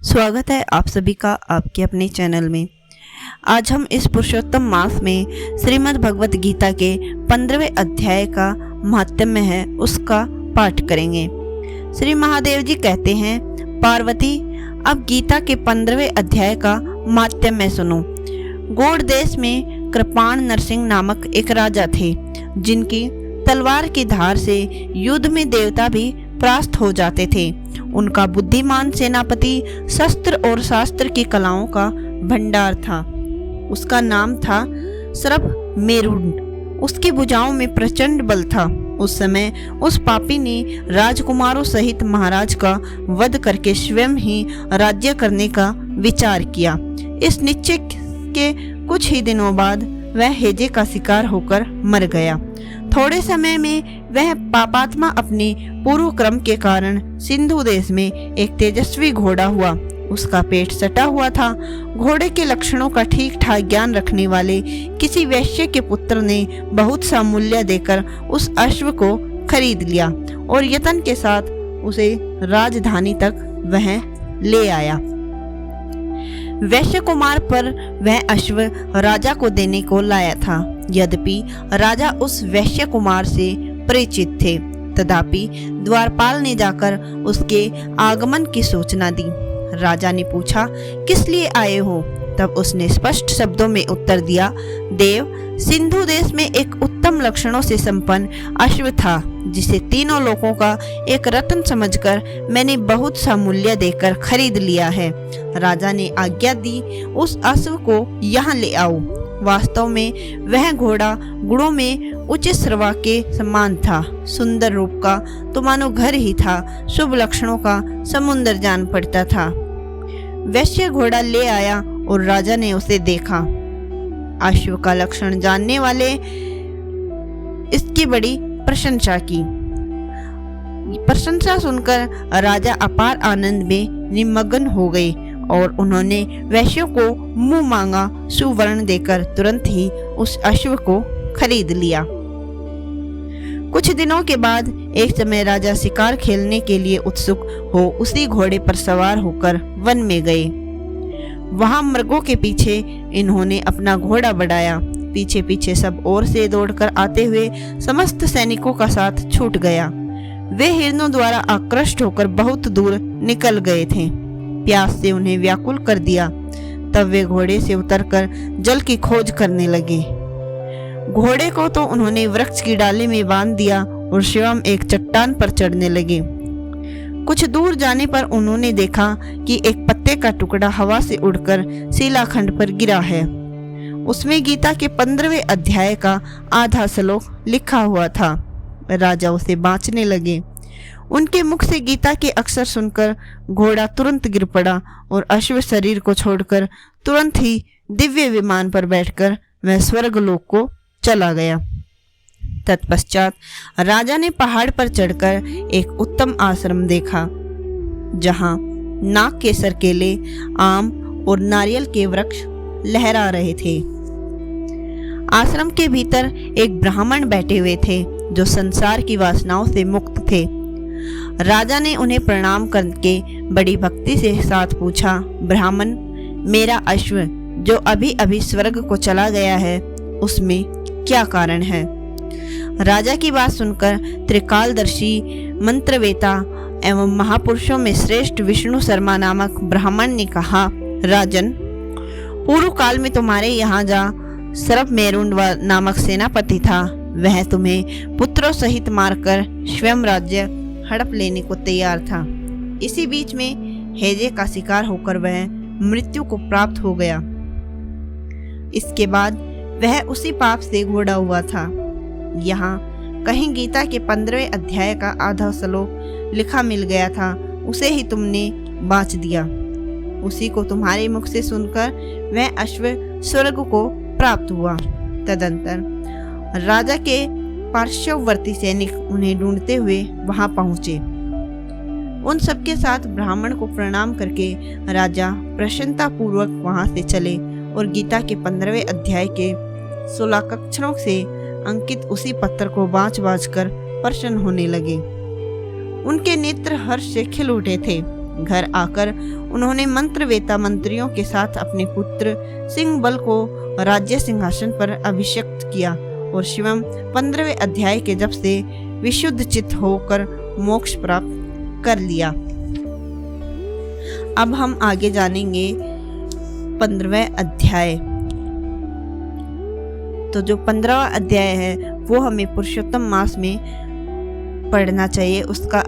स्वागत है आप सभी का आपके अपने चैनल में। आज हम इस पुरुषोत्तम मास में श्रीमद् भगवत गीता के 15वें अध्याय का महात्म्य है उसका पाठ करेंगे। श्री महादेव जी कहते हैं, पार्वती अब गीता के 15वें अध्याय का महात्म्य सुनो। गौड़ देश में कृपाण नरसिंह नामक एक राजा थे, जिनकी तलवार की धार से युद्ध में देवता भी परास्त हो जाते थे। उनका बुद्धिमान सेनापति शस्त्र और शास्त्र की कलाओं का भंडार था। उसका नाम था सर्प मेरुंड। उसकी भुजाओं में प्रचंड बल था। उस समय उस पापी ने राजकुमारों सहित महाराज का वध करके स्वयं ही राज्य करने का विचार किया। इस निश्चय के कुछ ही दिनों बाद वह हेजे का शिकार होकर मर गया। थोड़े समय में वह पापात्मा अपने पूर्व क्रम के कारण सिंधु देश में एक तेजस्वी घोड़ा हुआ। उसका पेट सटा हुआ था। घोड़े के लक्षणों का ठीक ठाक ज्ञान रखने वाले किसी वैश्य के पुत्र ने बहुत सा मूल्य देकर उस अश्व को खरीद लिया और यत्न के साथ उसे राजधानी तक वह ले आया। वैश्य कुमार पर वह अश्व राजा को देने को लाया था। यद्यपि राजा उस वैश्य कुमार से परिचित थे, तथापि द्वारपाल ने जाकर उसके आगमन की सूचना दी। राजा ने पूछा, किस लिए आए हो? तब उसने स्पष्ट शब्दों में उत्तर दिया, देव, सिंधु देश में एक उत्तम लक्षणों से संपन्न अश्व था, जिसे तीनों लोगों का एक रत्न समझकर मैंने बहुत सा मूल्य देकर खरीद लिया है। राजा ने आज्ञा दी, उस अश्व को यहाँ ले आओ। वास्तव में वह घोड़ा गुणों में उच्च श्रवा के समान था। सुंदर रूप का तो मानो घर ही था। शुभ लक्षणों का समुद्र जान पड़ता था। वैश्य घोड़ा ले आया और राजा ने उसे देखा। अश्व का लक्षण जानने वाले इसकी बड़ी प्रशंसा की। प्रशंसा सुनकर राजा अपार आनंद में निमग्न हो गए और उन्होंने वैश्यों को मुंह मांगा सुवर्ण देकर तुरंत ही उस अश्व को खरीद लिया। कुछ दिनों के बाद एक समय राजा शिकार खेलने के लिए उत्सुक हो उसी घोड़े पर सवार होकर वन में गए। वहां मृगों के पीछे इन्होंने अपना घोड़ा बढ़ाया। पीछे पीछे सब ओर से दौड़कर आते हुए समस्त सैनिकों का साथ छूट गया। वे हिरणों द्वारा आकृष्ट होकर बहुत दूर निकल गए थे। प्यास से उन्हें व्याकुल कर दिया। तब वे घोड़े से उतरकर जल की खोज करने लगे। घोड़े को तो उन्होंने वृक्ष की डाली में बांध दिया और स्वयं एक चट्टान पर चढ़ने लगे। कुछ दूर जाने पर उन्होंने देखा कि एक पत्ते का टुकड़ा हवा से उड़कर शिलाखंड पर गिरा है। उसमें गीता के 15वें अध्याय का आधा श्लोक लिखा हुआ था। राजा उसे बांचने लगे। उनके मुख से गीता के अक्षर सुनकर घोड़ा तुरंत गिर पड़ा और अश्व शरीर को छोड़कर तुरंत ही दिव्य विमान पर बैठकर वह स्वर्गलोक को चला गया। तत्पश्चात राजा ने पहाड़ पर चढ़कर एक उत्तम आश्रम देखा, जहां नाग के सरकेले, आम और नारियल के वृक्ष लहरा रहे थे। आश्रम के भीतर एक ब्राह्मण बैठे हुए थे, जो संसार की वासनाओं से मुक्त थे। राजा ने उन्हें प्रणाम करके बड़ी भक्ति से साथ पूछा, ब्राह्मण, मेरा अश्व जो अभी अभी स्वर्ग को चला गया है, उसमें क्या कारण है? राजा की बात सुनकर त्रिकालदर्शी मंत्रवेता एवं महापुरुषों में श्रेष्ठ विष्णु शर्मा नामक ब्राह्मण ने कहा, राजन, पूर्व काल में तुम्हारे यहाँ जा सर्प मेरुंड नामक सेनापति था। वह तुम्हें पुत्रों सहित मारकर स्वयं राज्य हड़प लेने को तैयार था। इसी बीच में हेजे का शिकार होकर वह मृत्यु को प्राप्त हो गया। इसके बाद वह उसी पाप से घोड़ा हुआ था। यहाँ कहीं गीता के 15वें अध्याय का आधा श्लोक लिखा मिल गया था, उसे ही तुमने बांच दिया। उसी को तुम्हारे मुख से सुनकर वह अश्व स्वर्ग को प्राप्त हुआ। तदंतर राजा के पार्श्ववर्ती सैनिक उन्हें ढूंढते हुए वहां पहुंचे। उन सबके साथ ब्राह्मण को प्रणाम करके राजा प्रसन्नता पूर्वक वहां से चले और गीता के 15वें अध्याय के 16 अक्षरों से अंकित उसी पत्र को बाँच बाँच कर प्रसन्न होने लगे। उनके नेत्र हर्ष से खिल उठे थे। घर आकर उन्होंने मंत्रवेता मंत्रियों के साथ अपने पुत्र सिंहबल को राज्य सिंहासन पर अभिषिक्त किया और शिवम 15वें अध्याय के जब से विशुद्ध चित्त होकर मोक्ष प्राप्त कर लिया। अब हम आगे जानेंगे 15वें अध्याय। तो जो 15वां अध्याय है वो हमें पुरुषोत्तम मास में पढ़ना चाहिए, उसका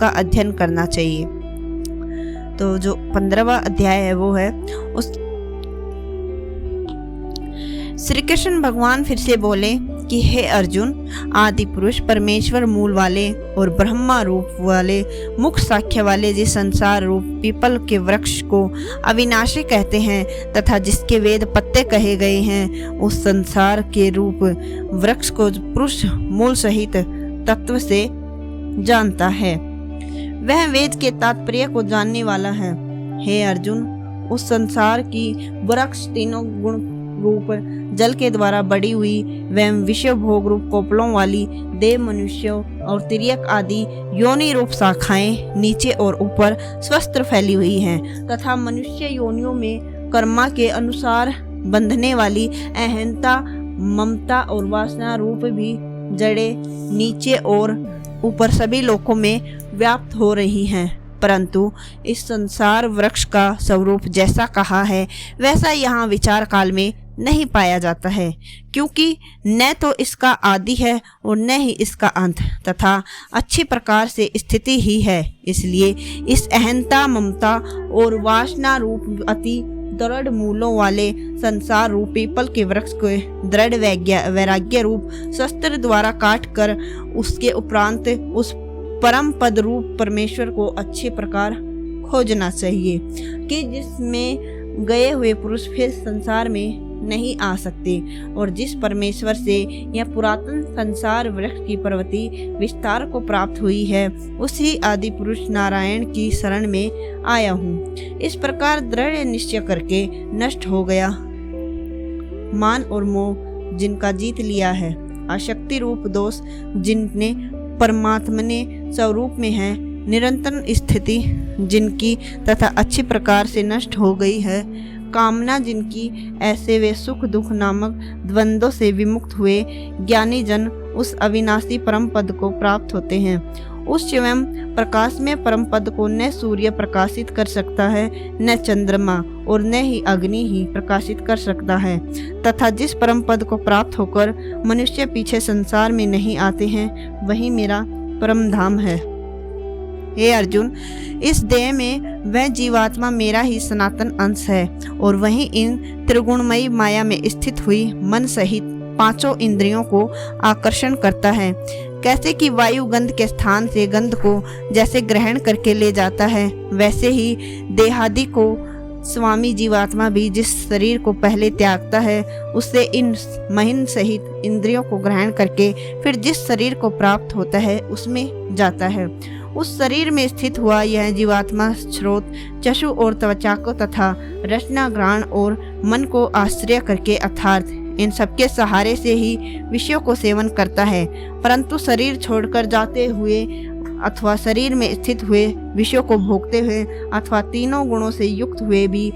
अध्ययन करना चाहिए। तो जो 15वां अध्याय है वो है उस श्री कृष्ण भगवान फिर से बोले कि हे अर्जुन, आदि पुरुष परमेश्वर मूल वाले और ब्रह्मा रूप वाले मुख साक्ष्य वाले जिस संसार रूप पीपल के वृक्ष को अविनाशी कहते हैं तथा जिसके वेद पत्ते कहे गए हैं, उस संसार के रूप वृक्ष को पुरुष मूल सहित तत्व से जानता है, वह वेद के तात्पर्य को जानने वाला है। हे अर्जुन, उस संसार की वृक्ष तीनों गुण रूप जल के द्वारा बड़ी हुई एवं विषय भोग रूप कोपलों वाली देव, मनुष्यों और तिर्यक आदि योनि रूप शाखाएं नीचे और ऊपर स्वस्थ फैली हुई हैं तथा मनुष्य योनियों में कर्मा के अनुसार बंधने वाली अहंता, ममता और वासना रूप भी जड़ें नीचे और ऊपर सभी लोकों में व्याप्त हो रही हैं। परंतु इस संसार वृक्ष का स्वरूप जैसा कहा है वैसा यहाँ विचार काल में नहीं पाया जाता है, क्योंकि न तो इसका आदि है और न ही इसका अंत तथा अच्छी प्रकार से स्थिति ही है। इसलिए इस अहंता, ममता और वासना रूप अति दृढ़ मूलों वाले संसार रूप पीपल के वृक्ष को दृढ़ वैराग्य रूप शस्त्र द्वारा काट कर उसके उपरांत उस परम पद रूप परमेश्वर को अच्छे प्रकार खोजना चाहिए कि जिसमें गए हुए पुरुष फिर संसार में नहीं आ सकते और जिस परमेश्वर से यह पुरातन संसार वृक्ष की पर्वती विस्तार को प्राप्त हुई है, उसी आदि पुरुष नारायण की शरण में आया हूँ। इस प्रकार दृढ़ निश्चय करके नष्ट हो गया मान और मोह जिनका जीत लिया है, आसक्ति रूप दोष जिनने परमात्मने स्वरूप में है, निरंतर स्थिति जिनकी तथा अच्छी प्रकार से नष्ट हो गई है, कामना जिनकी, ऐसे वे सुख दुख नामक द्वंद्वों से विमुक्त हुए ज्ञानी जन उस अविनाशी परम पद को प्राप्त होते हैं। उस स्वयं प्रकाश में परम पद को न सूर्य प्रकाशित कर सकता है, न चंद्रमा और न ही अग्नि ही प्रकाशित कर सकता है तथा जिस परम पद को प्राप्त होकर मनुष्य पीछे संसार में नहीं आते हैं, वही मेरा परम धाम है। हे अर्जुन, इस देह में वह जीवात्मा मेरा ही सनातन अंश है और वहीं इन त्रिगुणमयी माया में स्थित हुई मन सहित पांचों इंद्रियों को आकर्षण करता है। कैसे कि वायु गंध के स्थान से गंध को जैसे ग्रहण करके ले जाता है, वैसे ही देहादि को स्वामी जीवात्मा भी जिस शरीर को पहले त्यागता है, उससे इन महिन सहित इंद्रियों को ग्रहण करके फिर जिस शरीर को प्राप्त होता है उसमें जाता है। उस शरीर में स्थित हुआ यह जीवात्मा स्रोत, चक्षु और त्वचा को तथा रचना, घ्राण और मन को आश्रय करके अर्थात इन सबके सहारे से ही विषयों को सेवन करता है। परंतु शरीर छोड़कर जाते हुए अथवा शरीर में स्थित हुए विषयों को भोगते हुए अथवा तीनों गुणों से युक्त हुए भी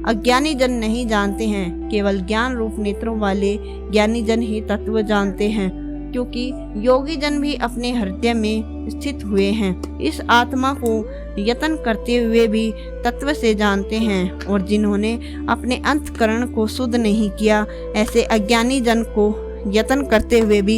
अज्ञानी जन नहीं जानते हैं। केवल ज्ञान रूप नेत्रों वाले ज्ञानी जन ही तत्व जानते हैं, क्योंकि योगी जन भी अपने हृदय में स्थित हुए हैं। इस आत्मा को यत्न करते हुए भी तत्व से जानते हैं और जिन्होंने अपने अंतकरण को शुद्ध नहीं किया, ऐसे अज्ञानी जन को यत्न करते हुए भी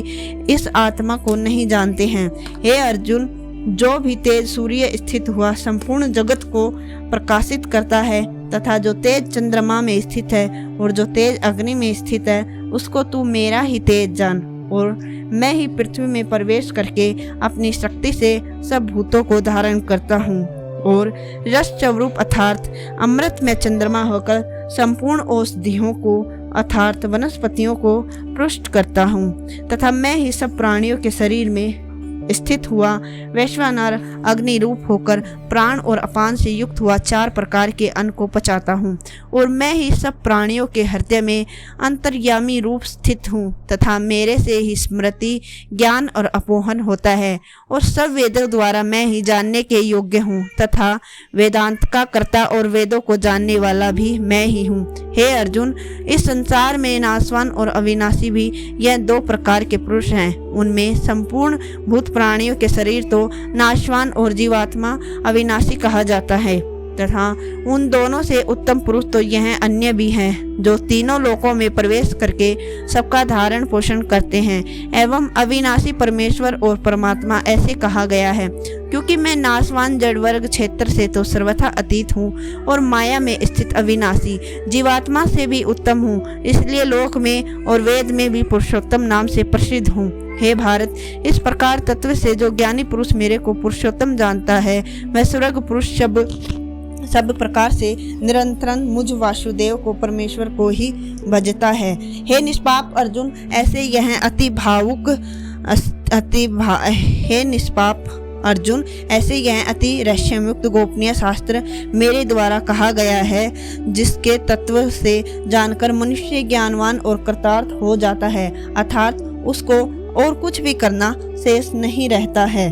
इस आत्मा को नहीं जानते हैं। हे अर्जुन, जो भी तेज सूर्य स्थित हुआ संपूर्ण जगत को प्रकाशित करता है तथा जो तेज चंद्रमा में स्थित है और जो तेज अग्नि में स्थित है, उसको तू मेरा ही तेज जान और मैं ही पृथ्वी में प्रवेश करके अपनी शक्ति से सब भूतों को धारण करता हूँ और रस स्वरूप अर्थात अमृत में चंद्रमा होकर संपूर्ण औषधियों को अर्थात वनस्पतियों को पुष्ट करता हूँ तथा मैं ही सब प्राणियों के शरीर में स्थित हुआ वैश्वानर अग्नि रूप होकर प्राण और अपान से युक्त हुआ 4 प्रकार के अन्न को पचाता हूँ, और मैं ही सब प्राणियों के हृदय में अंतर्यामी रूप स्थित हूँ, तथा मेरे से ही स्मृति, ज्ञान और अपोहन होता है, और सब वेदों द्वारा मैं ही जानने के योग्य हूँ, तथा वेदांत का कर्ता और वेदों को जानने वाला भी मैं ही हूँ। हे अर्जुन, इस संसार में नाशवान और अविनाशी भी यह 2 प्रकार के पुरुष हैं। उनमें संपूर्ण भूत प्राणियों के शरीर तो नाशवान और जीवात्मा अविनाशी कहा जाता है, तथा उन दोनों से उत्तम पुरुष तो यह अन्य भी हैं, जो तीनों लोकों में प्रवेश करके सबका धारण पोषण करते हैं। एवं अविनाशी परमेश्वर और परमात्मा ऐसे कहा गया है, क्योंकि मैं नाशवान जड़ वर्ग क्षेत्र से तो सर्वथा अतीत हूँ, और माया में स्थित अविनाशी जीवात्मा से भी उत्तम हूँ, इसलिए लोक में और वेद में भी पुरुषोत्तम नाम से प्रसिद्ध हूँ। हे भारत, इस प्रकार तत्व से जो ज्ञानी पुरुष मेरे को पुरुषोत्तम जानता है, वह स्वर्ग पुरुष सब प्रकार से निरंतर मुझ वासुदेव को, परमेश्वर को ही भजता है। हे निष्पाप अर्जुन, ऐसे यह अति रहस्ययुक्त गोपनीय शास्त्र मेरे द्वारा कहा गया है, जिसके तत्व से जानकर मनुष्य ज्ञानवान और कृतार्थ हो जाता है, अर्थात उसको और कुछ भी करना शेष नहीं रहता है।